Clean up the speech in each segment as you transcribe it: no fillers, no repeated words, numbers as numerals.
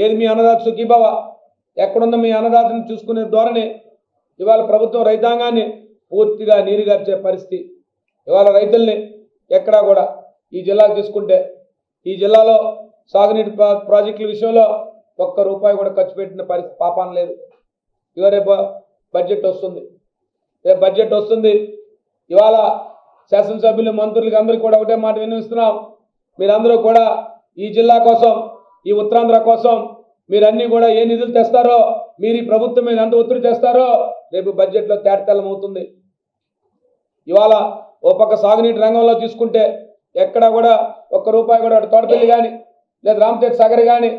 ఏది మీ అన్నదాత సుఖీభవ, ఎక్కడుందో మీ అన్నదాతని చూసుకునే ధోరణి. ఇవాళ ప్రభుత్వం రైతాంగాన్ని పూర్తిగా నీరుగార్చే పరిస్థితి. ఇవాళ రైతుల్ని ఎక్కడా కూడా ఈ జిల్లాకు తీసుకుంటే ఈ జిల్లాలో సాగునీటి ప్రాజెక్టుల విషయంలో ఒక్క రూపాయి కూడా ఖర్చు పెట్టిన పరిస్థితి పాపాన లేదు. ఇవాళ రేపు బడ్జెట్ వస్తుంది. ఇవాళ శాసనసభ్యులు మంత్రులకి అందరికీ కూడా ఒకటే మాట వినిపిస్తున్నాం. మీరందరూ కూడా ఈ జిల్లా కోసం, ఈ ఉత్తరాంధ్ర కోసం మీరన్నీ కూడా ఏ నిధులు తెస్తారో, మీరు ఈ ప్రభుత్వం మీద ఎంత ఒత్తిడి తెస్తారో రేపు బడ్జెట్లో తేటతెల్లం అవుతుంది. ఇవాళ ఓ పక్క సాగునీటి రంగంలో తీసుకుంటే ఎక్కడా కూడా ఒక్క రూపాయి కూడా తోటపల్లి కానీ, లేదా రామతేజ్ సాగర్ కానీ,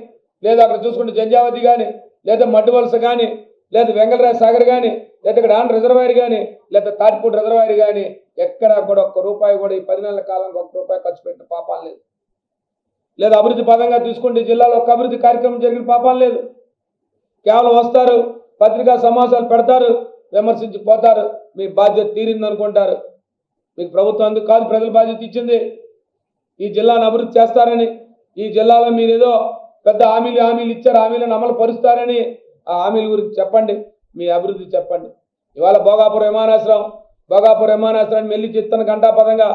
లేదా అక్కడ చూసుకుంటే జంజావతి కానీ, లేదా మడ్డువలస కానీ, లేదా వెంగళరాజ్ సాగర్ కానీ, లేదా ఇక్కడ ఆంధ్ర రిజర్వాయర్ కానీ, లేదా తాటిపూడి రిజర్వాయర్ కానీ ఎక్కడా కూడా ఒక్క రూపాయి కూడా ఈ 10 నెలల కాలంలో ఒక్క రూపాయి ఖర్చు పెట్టిన పాపాలు లేదు. లేదా అభివృద్ధి పదంగా తీసుకుంటే జిల్లాలో ఒక అభివృద్ధి కార్యక్రమం జరిగిన పాపాలు లేదు. కేవలం వస్తారు, పత్రికా సమావేశాలు పెడతారు, విమర్శించి పోతారు, మీ బాధ్యత తీరింది అనుకుంటారు. మీకు ప్రభుత్వం అందుకు కాదు ప్రజల బాధ్యత ఇచ్చింది. ఈ జిల్లాను అభివృద్ధి చేస్తారని, ఈ జిల్లాలో మీరు ఏదో పెద్ద హామీలు ఇచ్చారు, హామీలను అమలు పరుస్తారని ఆ హామీల గురించి చెప్పండి, మీ అభివృద్ధి చెప్పండి. ఇవాళ భోగాపురం విమానాశ్రయాన్ని మెల్లి చిత్తన గంటాపదంగా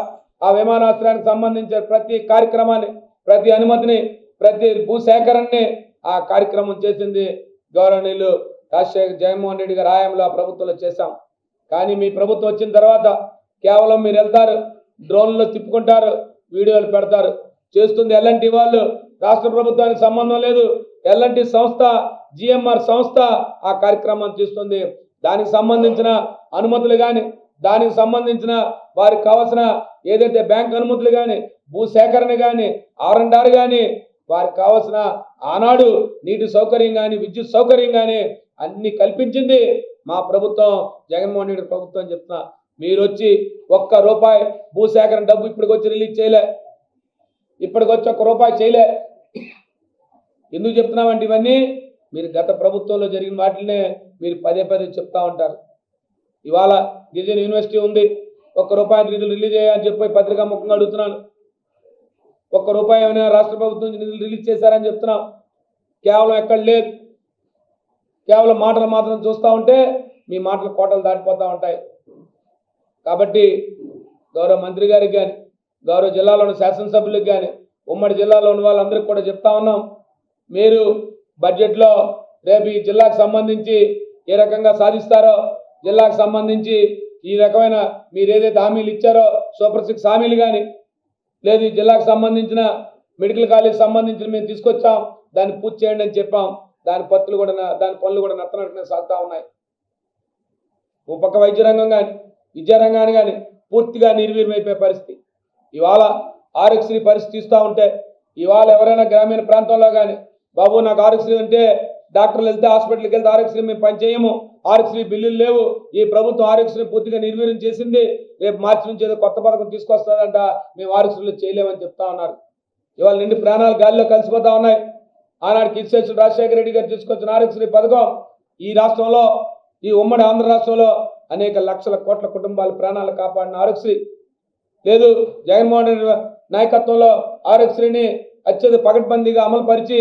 ఆ విమానాశ్రయానికి సంబంధించిన ప్రతి కార్యక్రమాన్ని, ప్రతి అనుమతిని, ప్రతి భూసేకరణని ఆ కార్యక్రమం చేసింది గౌరవనీయులు జగన్మోహన్ రెడ్డి గారి హయాంలో ఆ ప్రభుత్వంలో చేశాం. కానీ మీ ప్రభుత్వం వచ్చిన తర్వాత కేవలం మీరు వెళ్తారు, డ్రోన్లో తిప్పుకుంటారు, వీడియోలు పెడతారు. చేస్తుంది ఎల్ఎన్టీ వాళ్ళు, రాష్ట్ర ప్రభుత్వానికి సంబంధం లేదు. ఎల్ఎన్టీ సంస్థ, జిఎంఆర్ సంస్థ ఆ కార్యక్రమాన్ని చేస్తుంది. దానికి సంబంధించిన అనుమతులు కానీ, దానికి సంబంధించిన వారికి కావాల్సిన ఏదైతే బ్యాంక్ అనుమతులు కానీ, భూసేకరణ కానీ, R&R కానీ, వారికి కావాల్సిన ఆనాడు నీటి సౌకర్యం కానీ, విద్యుత్ సౌకర్యం కానీ అన్ని కల్పించింది మా ప్రభుత్వం, జగన్మోహన్ రెడ్డి ప్రభుత్వం అని చెప్తున్నా. మీరు వచ్చి ఒక్క రూపాయి భూసేకరణ డబ్బు ఇప్పటికొచ్చి రిలీజ్ చేయలే, ఇప్పటికొచ్చి ఒక్క రూపాయి చేయలే. ఎందుకు చెప్తున్నామంటే ఇవన్నీ మీరు గత ప్రభుత్వంలో జరిగిన వాటినే మీరు పదే చెప్తా ఉంటారు. ఇవాళ గిరిజన యూనివర్సిటీ ఉంది, ఒక్క రూపాయి నిధులు రిలీజ్ అయ్యాయని చెప్పి పత్రికా ముఖంగా అడుగుతున్నాను. ఒక్క రూపాయి ఏమైనా రాష్ట్ర ప్రభుత్వం నుంచి నిధులు రిలీజ్ చేశారని చెప్తున్నాం. కేవలం ఎక్కడ లేదు. కేవలం మాటలు మాత్రం చూస్తూ ఉంటే మీ మాటలు కోటలు దాటిపోతూ ఉంటాయి. కాబట్టి గౌరవ మంత్రి గారికి కానీ, గౌరవ జిల్లాలోని శాసనసభ్యులకు కానీ, ఉమ్మడి జిల్లాలో ఉన్న వాళ్ళందరికీ కూడా చెప్తా ఉన్నాం. మీరు బడ్జెట్లో రేపు ఈ జిల్లాకు సంబంధించి ఏ రకంగా సాధిస్తారో, జిల్లాకు సంబంధించి ఈ రకమైన మీరు ఏదైతే హామీలు ఇచ్చారో సూపర్ 6 హామీలు కానీ, లేదు ఈ జిల్లాకు సంబంధించిన మెడికల్ కాలేజ్ సంబంధించిన మేము తీసుకొచ్చాం, దాన్ని పూర్తి చేయండి అని చెప్పాం. దాని పనులు కూడా నత్తనట్టునే సాగుతూ ఉన్నాయి. ఓ పక్క వైద్య రంగం కానీ, విద్యారంగాన్ని కానీ పూర్తిగా నిర్వీర్యమైపోయే పరిస్థితి. ఇవాళ ఆరోగ్యశ్రీ పరిస్థితి ఇస్తూ ఉంటే, ఇవాళ ఎవరైనా గ్రామీణ ప్రాంతంలో కానీ బాబు నాకు ఆరోగ్యశ్రీ అంటే డాక్టర్లు వెళ్తే హాస్పిటల్కి వెళ్తే ఆరోగ్యశ్రీ మేము పని చేయము, ఆరోగ్యశ్రీ బిల్లులు లేవు, ఈ ప్రభుత్వం ఆరోగ్యశ్రీ పూర్తిగా నిర్వీర్యం చేసింది, రేపు మార్చి నుంచి ఏదో కొత్త పథకం తీసుకొస్తుందంట, మేము ఆరోగ్యశ్రీలో చేయలేమని చెప్తా ఉన్నారు. ఇవాళ నిండి ప్రాణాలు గాలిలో కలిసిపోతా ఉన్నాయి. ఆనాడు కిర్సేశ్వర రాజశేఖర రెడ్డి గారు తీసుకొచ్చిన ఆరోగ్యశ్రీ పథకం ఈ రాష్ట్రంలో, ఈ ఉమ్మడి ఆంధ్ర రాష్ట్రంలో అనేక లక్షల కోట్ల కుటుంబాల ప్రాణాలు కాపాడిన ఆరోగ్యశ్రీ. లేదు జగన్మోహన్ రెడ్డి నాయకత్వంలో ఆరోగ్యశ్రీని అత్యధిక పకడ్బందీగా అమలుపరిచి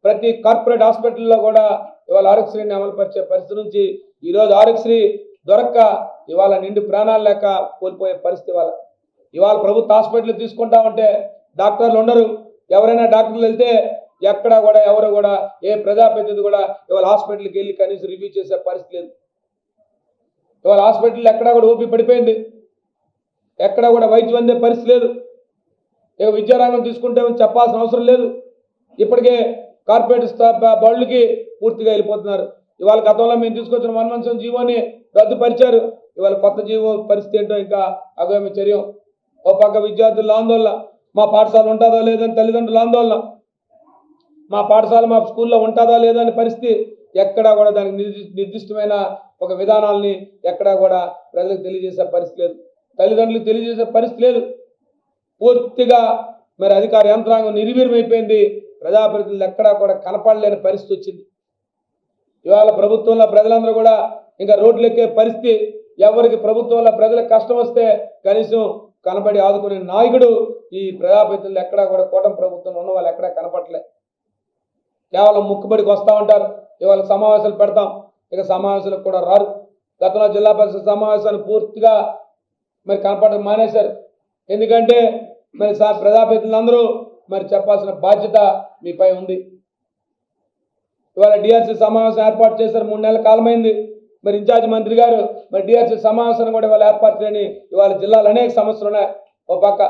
ప్రతి కార్పొరేట్ హాస్పిటల్లో కూడా ఇవాళ ఆరోగ్యశ్రీని అమలుపరిచే పరిస్థితి నుంచి ఈరోజు ఆరోగ్యశ్రీ దొరక్క ఇవాళ నిండు ప్రాణాలు లేక కోల్పోయే పరిస్థితి. ఇవాళ ప్రభుత్వ హాస్పిటల్ తీసుకుంటా ఉంటే డాక్టర్లు ఉండరు. ఎవరైనా డాక్టర్లు వెళ్తే ఎక్కడా కూడా ఎవరు కూడా ఏ ప్రజాప్రతినిధి కూడా ఇవాళ హాస్పిటల్కి వెళ్ళి కనీసం రివ్యూ చేసే పరిస్థితి లేదు. ఇవాళ హాస్పిటల్ ఎక్కడా కూడా ఓపీ పడిపోయింది, ఎక్కడా కూడా వైద్యం అందే పరిస్థితి లేదు. ఇక విద్యారంగం తీసుకుంటే చెప్పాల్సిన అవసరం లేదు. ఇప్పటికే కార్పొరేట్ బళ్ళకి పూర్తిగా వెళ్ళిపోతున్నారు. ఇవాళ గతంలో మేము తీసుకొచ్చిన 1 month జీవోని రద్దుపరిచారు. ఇవాళ కొత్త జీవో పరిస్థితి ఏంటో ఇంకా అగమ్య చర్యం. ఓ పక్క విద్యార్థుల ఆందోళన, మా పాఠశాల ఉంటుందో లేదని తల్లిదండ్రుల ఆందోళన, మా పాఠశాల మా స్కూల్లో ఉంటుందా లేదా అనే పరిస్థితి. ఎక్కడా కూడా దానికి నిర్దిష్టమైన ఒక విధానాలని ఎక్కడా కూడా ప్రజలకు తెలియజేసే పరిస్థితి లేదు, తల్లిదండ్రులకు తెలియజేసే పరిస్థితి లేదు. పూర్తిగా మరి అధికార యంత్రాంగం నిర్వీర్యమైపోయింది. ప్రజాప్రతినిధులు ఎక్కడా కూడా కనపడలేని పరిస్థితి వచ్చింది. ఇవాళ ప్రభుత్వంలో ప్రజలందరూ కూడా ఇంకా రోడ్లు ఎక్కే పరిస్థితి. ఎవరికి ప్రభుత్వంలో ప్రజలకు కష్టం వస్తే కనీసం కనబడి ఆదుకునే నాయకుడు ఈ ప్రజాప్రతినిధులు ఎక్కడా కూడా కూటమి ప్రభుత్వంలో ఉన్న వాళ్ళు ఎక్కడా కనపడలే. కేవలం ముక్కుబడికి వస్తూ ఉంటారు. ఇవాళ సమావేశాలు పెడతాం, ఇక సమావేశాలకు కూడా రారు. గతంలో జిల్లా పరిషత్ సమావేశాన్ని పూర్తిగా మరి కనపడడం మానేశారు. ఎందుకంటే మరి ప్రజాప్రతినిధులందరూ మరి చెప్పాల్సిన బాధ్యత మీపై ఉంది. ఇవాళ డిఆర్సీ సమావేశం ఏర్పాటు చేశారు, 3 నెలల కాలమైంది. మరి ఇన్ఛార్జ్ మంత్రి గారు మరి డిఆర్సీ సమావేశాన్ని కూడా ఇవాళ ఏర్పాటు చేయని ఇవాళ జిల్లాలో అనేక సమస్యలు ఉన్నాయి. ఓ పక్క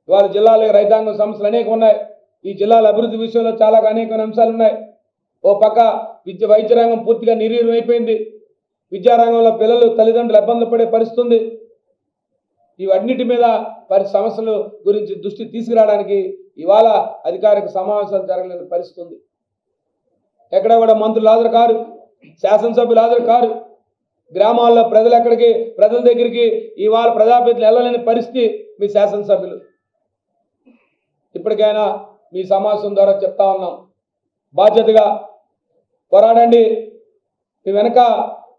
ఇవాళ జిల్లాలో రైతాంగం సమస్యలు అనేక ఉన్నాయి. ఈ జిల్లాల అభివృద్ధి విషయంలో చాలా అనేక అంశాలు ఉన్నాయి. ఓ పక్క వైద్య రంగం పూర్తిగా నిర్వీర్యం అయిపోయింది. విద్యారంగంలో పిల్లలు తల్లిదండ్రులు ఇబ్బందులు పడే పరిస్థితుంది. ఇవన్నిటి మీద సమస్యల గురించి దృష్టి తీసుకురావడానికి ఇవాళ అధికారిక సమావేశాలు జరగలేని పరిస్థితి ఉంది. ఎక్కడ కూడా మంత్రులు హాజరు కారు, శాసనసభ్యులు హాజరు కారు. గ్రామాల్లో ప్రజల దగ్గరికి ఇవాళ ప్రజాప్రతినిధులు వెళ్ళలేని పరిస్థితి మీ శాసనసభ్యులు. ఇప్పటికైనా మీ సమావేశం ద్వారా చెప్తా ఉన్నాం, బాధ్యతగా పోరాడండి. మీ వెనక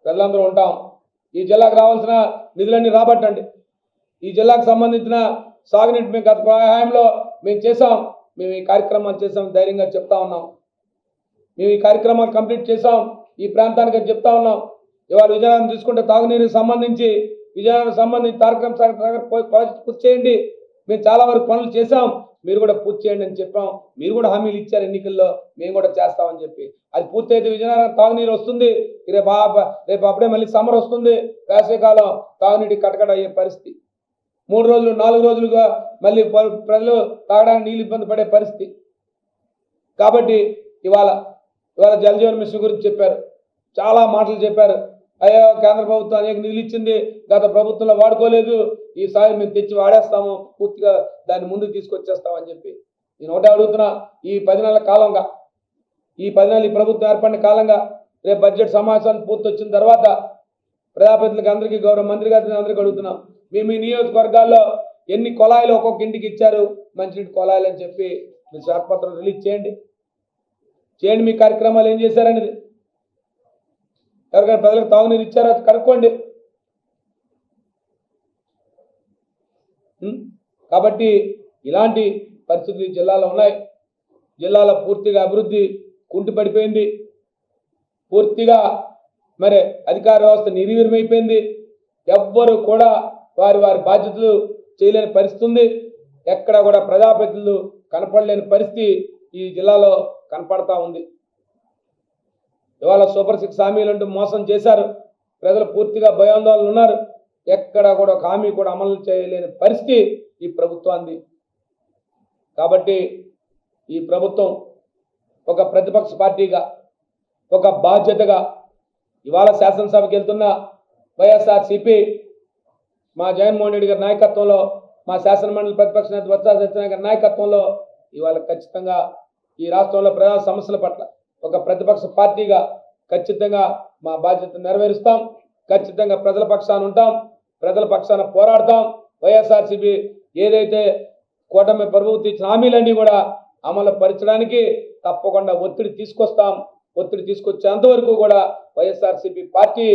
ప్రజలందరూ ఉంటాం. ఈ జిల్లాకు రావాల్సిన నిధులన్నీ రాబట్టండి. ఈ జిల్లాకు సంబంధించిన సాగునీటి మేము గత హయాంలో మేము చేసాం, మేము ఈ కార్యక్రమాలు చేసాం, ధైర్యంగా చెప్తా ఉన్నాం. మేము ఈ కార్యక్రమాలు కంప్లీట్ చేసాం, ఈ ప్రాంతానికి చెప్తా ఉన్నాం. ఇవాళ విజయనగరం తీసుకుంటే తాగునీరుకి సంబంధించి విజయనగరం సంబంధించి తారకం సాగర్ పూర్తి చేయండి. మేము చాలా వరకు పనులు చేసాం, మీరు కూడా పూర్తి చేయండి అని చెప్పాం. మీరు కూడా హామీలు ఇచ్చారు ఎన్నికల్లో, మేము కూడా చేస్తామని చెప్పి. అది పూర్తయితే విజయనగరం తాగునీరు వస్తుంది. రేపు అప్పుడే మళ్ళీ సమ్మర్ వస్తుంది, వేసవికాలం తాగునీటి కటకట అయ్యే పరిస్థితి. 3 రోజులు 4 రోజులుగా మళ్ళీ ప్రజలు తాగడానికి నీళ్ళు ఇబ్బంది పడే పరిస్థితి. కాబట్టి ఇవాళ జలజీవన్ మిషన్ గురించి చెప్పారు, చాలా మాటలు చెప్పారు. అయ్యో కేంద్ర ప్రభుత్వం అనేక నిధులు ఇచ్చింది, గత ప్రభుత్వంలో వాడుకోలేదు, ఈసారి మేము తెచ్చి వాడేస్తాము, పూర్తిగా దాన్ని ముందుకు తీసుకొచ్చేస్తామని చెప్పి. నేను ఒకటే అడుగుతున్నా, ఈ 10 నెలల కాలంగా ఈ ప్రభుత్వం ఏర్పడిన కాలంగా రేపు బడ్జెట్ సమావేశాన్ని పూర్తి వచ్చిన తర్వాత ప్రజాప్రతినిధులకు అందరికీ, గౌరవ మంత్రి గారిని అందరికీ అడుగుతున్నాం, మేము ఈ నియోజకవర్గాల్లో ఎన్ని కొలాయిలు ఒక్కొక్క ఇంటికి ఇచ్చారు, మంచినీటి కొలాయిలు అని చెప్పి మీరు శ్వేతపత్రం రిలీజ్ చేయండి. మీ కార్యక్రమాలు ఏం చేశారనేది. ఎవరికైనా ప్రజలకు తాగునీరు ఇచ్చారో కనుక్కోండి. కాబట్టి ఇలాంటి పరిస్థితులు ఈ జిల్లాలో ఉన్నాయి. జిల్లాలో పూర్తిగా అభివృద్ధి కుంటిపడిపోయింది. పూర్తిగా మరి అధికార వ్యవస్థ నిర్వీర్యమైపోయింది. ఎవ్వరు కూడా వారి బాధ్యతలు చేయలేని పరిస్థితి ఉంది. ఎక్కడ కూడా ప్రజాప్రతినిధులు కనపడలేని పరిస్థితి ఈ జిల్లాలో కనపడతా ఉంది. ఇవాళ సూపర్ 6 హామీలు అంటూ మోసం చేశారు. ప్రజలు పూర్తిగా భయాందోళనలు ఉన్నారు. ఎక్కడ కూడా ఒక హామీ కూడా అమలు చేయలేని పరిస్థితి ఈ ప్రభుత్వాన్ని. కాబట్టి ఈ ప్రభుత్వం ఒక ప్రతిపక్ష పార్టీగా, ఒక బాధ్యతగా ఇవాళ శాసనసభకి వెళ్తున్న వైఎస్ఆర్సీపీ మా జగన్మోహన్ రెడ్డి గారి నాయకత్వంలో, మా శాసనమండలి ప్రతిపక్ష నేత బొత్స సత్యనారాయణ గారి నాయకత్వంలో ఇవాళ ఖచ్చితంగా ఈ రాష్ట్రంలో ప్రజా సమస్యల పట్ల ఒక ప్రతిపక్ష పార్టీగా ఖచ్చితంగా మా బాధ్యత నెరవేరుస్తాం. ఖచ్చితంగా ప్రజల పక్షాన ఉంటాం, ప్రజల పక్షాన పోరాడతాం. వైఎస్ఆర్సీపీ ఏదైతే కూటమి ప్రభుత్వం ఇచ్చిన హామీలన్నీ కూడా అమలు పరచడానికి తప్పకుండా ఒత్తిడి తీసుకొస్తాం. ఒత్తిడి తీసుకొచ్చేంత వరకు కూడా వైఎస్ఆర్సీపీ పార్టీ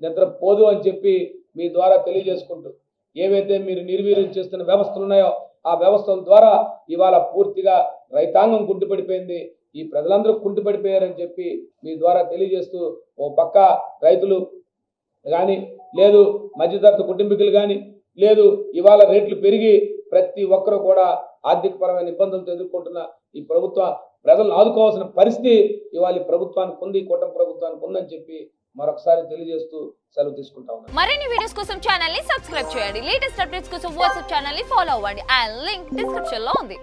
నిద్రపోదు అని చెప్పి మీ ద్వారా తెలియజేసుకుంటూ, ఏవైతే మీరు నిర్వీర్యం చేస్తున్న వ్యవస్థలు ఉన్నాయో ఆ వ్యవస్థల ద్వారా ఇవాళ పూర్తిగా రైతాంగం కుంటిపడిపోయింది, ఈ ప్రజలందరూ కుంటిపడిపోయారని చెప్పి మీ ద్వారా తెలియజేస్తూ, ఓ పక్క రైతులు కానీ, లేదు మధ్యతరగతి కుటుంబీకులు కానీ, లేదు ఇవాళ రేట్లు పెరిగి ప్రతి ఒక్కరూ కూడా ఆర్థికపరమైన ఇబ్బందులతో ఎదుర్కొంటున్న ఈ ప్రభుత్వం ప్రజలను ఆదుకోవాల్సిన పరిస్థితి ఇవాళ ఈ ప్రభుత్వానికి ఉంది, కూటమి ప్రభుత్వానికి ఉందని చెప్పి మరొకసారి తెలియజేస్తూ సెలవు తీసుకుంటా ఉన్నాను. మరిన్ని వీడియోస్ కోసం ఛానల్ ని సబ్స్క్రైబ్ చేయండి. లేటెస్ట్ అప్డేట్స్ కోసం వాట్సాప్ ఛానల్ ని ఫాలో అవ్వండి. ఆ లింక్ డిస్క్రిప్షన్ లో ఉంది.